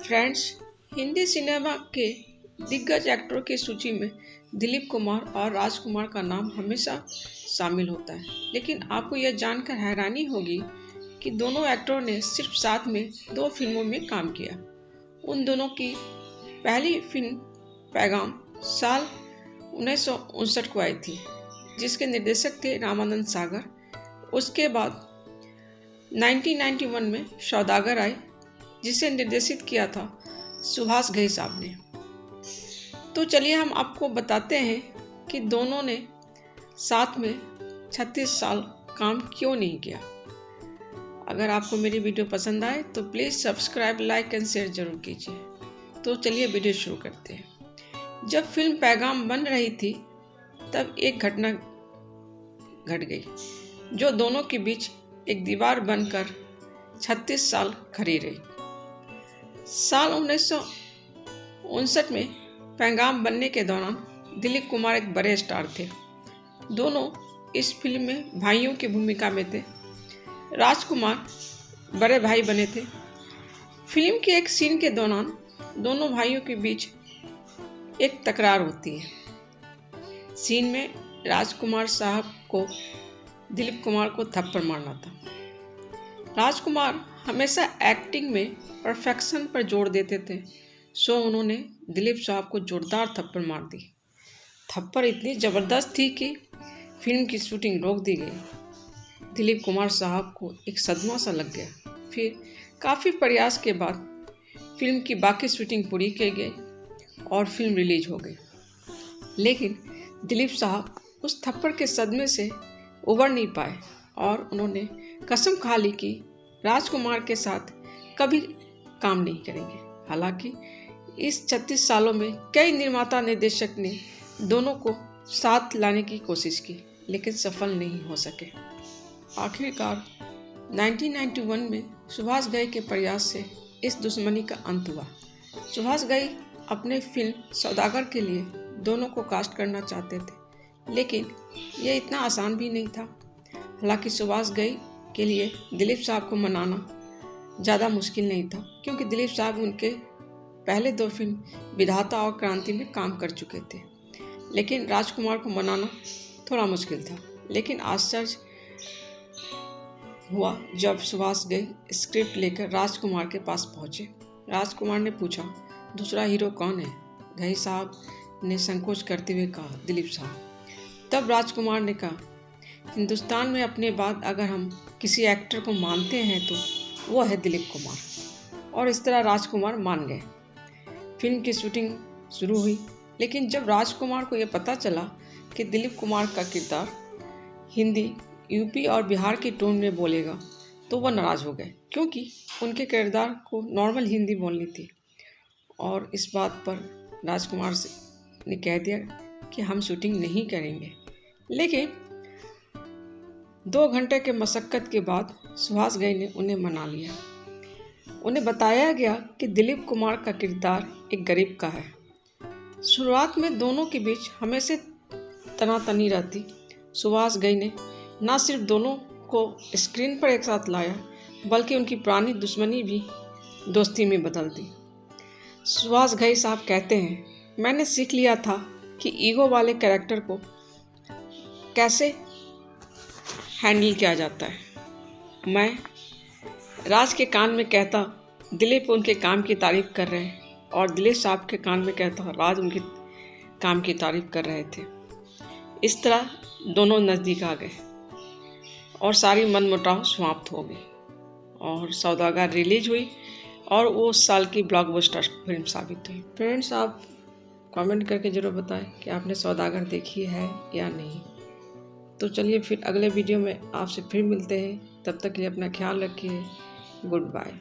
Friends, Hindi cinema के दिग्गज एक्टरों की सूची में दिलीप कुमार और राजकुमार का नाम हमेशा शामिल होता है। लेकिन आपको यह जानकर हैरानी होगी कि दोनों एक्टरों ने सिर्फ साथ में 2 फिल्मों में काम किया। उन दोनों की पहली फिल्म पैगाम साल 1959 को आई थी, जिसके निर्देशक थे रामानंद सागर। उसके बाद 1991 में सौदागर आई, जिसे निर्देशित किया था सुभाष घई साहब ने। तो चलिए हम आपको बताते हैं कि दोनों ने साथ में 36 साल काम क्यों नहीं किया। अगर आपको मेरी वीडियो पसंद आए तो please subscribe, like and share जरूर कीजिए। तो चलिए वीडियो शुरू करते हैं। जब फिल्म पैगाम बन रही थी तब एक घटना घट गई जो दोनों के बीच एक दीवार बनकर 36 साल खड़ी रही। साल 1959 में पैगाम बनने के दौरान दिलीप कुमार एक बड़े स्टार थे। दोनों इस फिल्म में भाइयों की भूमिका में थे। राजकुमार बड़े भाई बने थे। फिल्म के एक सीन के दौरान दोनों भाइयों के बीच एक तकरार होती है। सीन में राजकुमार साहब को दिलीप कुमार को थप्पड़ मारना था। राजकुमार हमेशा एक्टिंग में परफेक्शन पर जोर देते थे, सो उन्होंने दिलीप साहब को जोरदार थप्पड़ मार दी। थप्पड़ इतनी ज़बरदस्त थी कि फिल्म की शूटिंग रोक दी गई। दिलीप कुमार साहब को एक सदमा सा लग गया। फिर काफ़ी प्रयास के बाद फिल्म की बाकी शूटिंग पूरी की गई और फिल्म रिलीज हो गई। लेकिन दिलीप साहब उस थप्पड़ के सदमे से उबर नहीं पाए और उन्होंने कसम खा ली कि राजकुमार के साथ कभी काम नहीं करेंगे। हालांकि इस 36 सालों में कई निर्माता निर्देशक ने दोनों को साथ लाने की कोशिश की, लेकिन सफल नहीं हो सके। आखिरकार 1991 में सुभाष घई के प्रयास से इस दुश्मनी का अंत हुआ। सुभाष घई अपने फिल्म सौदागर के लिए दोनों को कास्ट करना चाहते थे, लेकिन यह इतना आसान भी नहीं था। हालांकि सुभाष घई के लिए दिलीप साहब को मनाना ज़्यादा मुश्किल नहीं था, क्योंकि दिलीप साहब उनके पहले 2 फिल्म विधाता और क्रांति में काम कर चुके थे। लेकिन राजकुमार को मनाना थोड़ा मुश्किल था। लेकिन आश्चर्य हुआ जब सुभाष घई स्क्रिप्ट लेकर राजकुमार के पास पहुंचे। राजकुमार ने पूछा, दूसरा हीरो कौन है? घई साहब ने संकोच करते हुए कहा, दिलीप साहब। तब राजकुमार ने कहा, हिंदुस्तान में अपने बाद अगर हम किसी एक्टर को मानते हैं तो वो है दिलीप कुमार। और इस तरह राजकुमार मान गए। फिल्म की शूटिंग शुरू हुई, लेकिन जब राजकुमार को यह पता चला कि दिलीप कुमार का किरदार हिंदी, यूपी और बिहार की टोन में बोलेगा तो वह नाराज़ हो गए, क्योंकि उनके किरदार को नॉर्मल हिंदी बोलनी थी। और इस बात पर राजकुमार ने कह दिया कि हम शूटिंग नहीं करेंगे। लेकिन 2 घंटे के मशक्क़त के बाद सुभाष घई ने उन्हें मना लिया। उन्हें बताया गया कि दिलीप कुमार का किरदार एक गरीब का है। शुरुआत में दोनों के बीच हमेशा तनातनी रहती। सुभाष घई ने न सिर्फ दोनों को स्क्रीन पर एक साथ लाया, बल्कि उनकी पुरानी दुश्मनी भी दोस्ती में बदल दी। सुभाष घई साहब कहते हैं, मैंने सीख लिया था कि ईगो वाले कैरेक्टर को कैसे हैंडल किया जाता है। मैं राज के कान में कहता दिलीप उनके काम की तारीफ़ कर रहे हैं, और दिलीप साहब के कान में कहता राज उनके काम की तारीफ़ कर रहे थे। इस तरह दोनों नज़दीक आ गए और सारी मनमुटाव समाप्त हो गई और सौदागर रिलीज हुई और वो उस साल की ब्लॉकबस्टर फिल्म साबित हुई। फ्रेंड्स, आप कमेंट करके ज़रूर बताएं कि आपने सौदागर देखी है या नहीं। तो चलिए फिर अगले वीडियो में आपसे फिर मिलते हैं। तब तक के लिए अपना ख्याल रखिए। Good bye.